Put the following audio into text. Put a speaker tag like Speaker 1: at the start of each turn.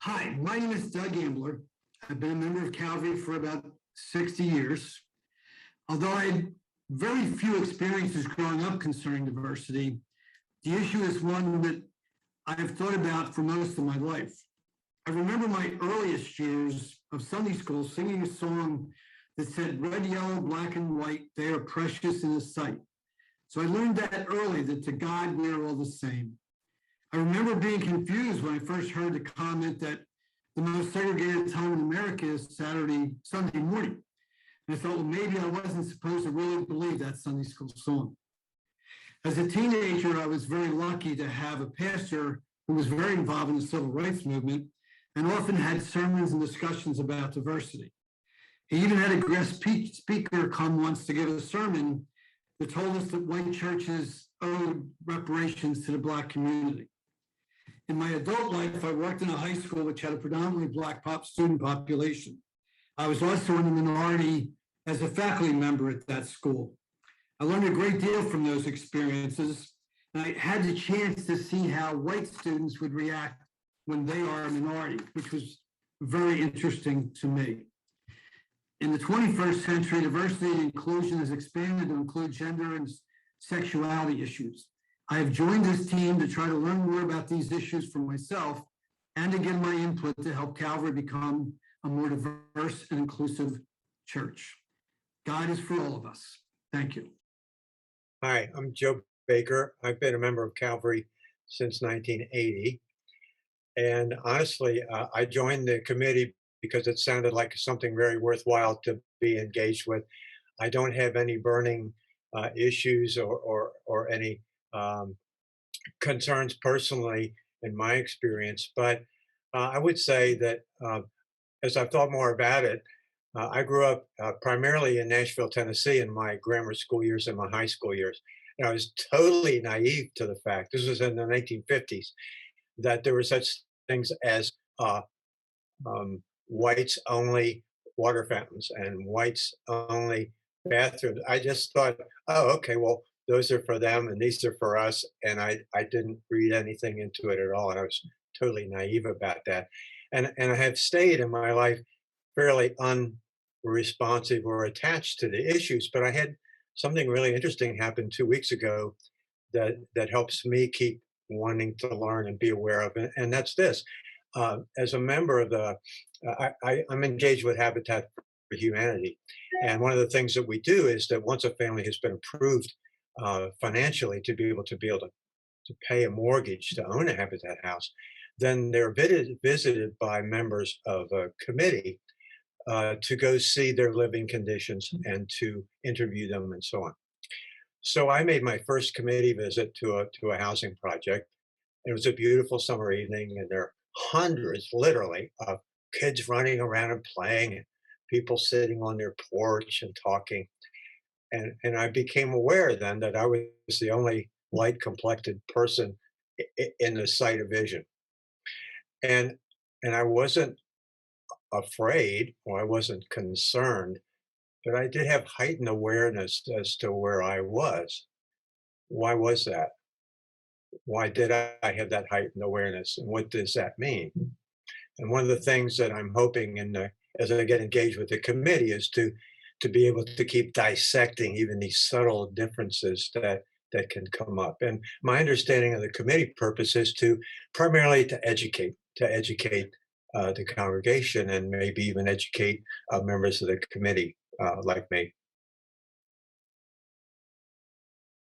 Speaker 1: Hi, my name is Doug Ambler. I've been a member of Calvary for about 60 years. Although I had very few experiences growing up concerning diversity, the issue is one that I've thought about for most of my life. I remember my earliest years of Sunday school singing a song that said, red, yellow, black, and white, they are precious in His sight. So I learned that early, that to God we are all the same. I remember being confused when I first heard the comment that the most segregated time in America is Sunday morning. And I thought, well, maybe I wasn't supposed to really believe that Sunday school song. As a teenager, I was very lucky to have a pastor who was very involved in the civil rights movement and often had sermons and discussions about diversity. He even had a guest speaker come once to give a sermon that told us that white churches owed reparations to the Black community. In my adult life, I worked in a high school which had a predominantly Black student population. I was also in the minority as a faculty member at that school. I learned a great deal from those experiences, and I had the chance to see how white students would react when they are a minority, which was very interesting to me. In the 21st century, diversity and inclusion has expanded to include gender and sexuality issues. I have joined this team to try to learn more about these issues for myself and to give my input to help Calvary become a more diverse and inclusive church. God is for all of us. Thank you.
Speaker 2: Hi, I'm Joe Baker. I've been a member of Calvary since 1980. And honestly, I joined the committee because it sounded like something very worthwhile to be engaged with. I don't have any burning issues or any concerns personally in my experience, but I would say that as I've thought more about it, I grew up primarily in Nashville, Tennessee in my grammar school years and my high school years. And I was totally naive to the fact, this was in the 1950s, that there were such things as whites only water fountains and whites only bathrooms. I just thought, oh, okay, well, those are for them and these are for us. And I didn't read anything into it at all. And I was totally naive about that. And I have stayed in my life fairly unresponsive or attached to the issues. But I had something really interesting happen 2 weeks ago that helps me keep wanting to learn and be aware of it. And that's this. As a member of I'm engaged with Habitat for Humanity. And one of the things that we do is that once a family has been approved financially to be able to pay a mortgage to own a Habitat house, then they're visited by members of a committee to go see their living conditions and to interview them and so on. So I made my first committee visit to a housing project. It was a beautiful summer evening, and there are hundreds, literally, of kids running around and playing, and people sitting on their porch and talking. And I became aware then that I was the only light-complected person in the sight of vision. And and I wasn't afraid or I wasn't concerned, but I did have heightened awareness as to where I was. Why was that? Why did I have that heightened awareness? And what does that mean? And one of the things that I'm hoping as I get engaged with the committee is to be able to keep dissecting even these subtle differences that can come up. And my understanding of the committee purpose is primarily to educate the congregation and maybe even educate members of the committee like me.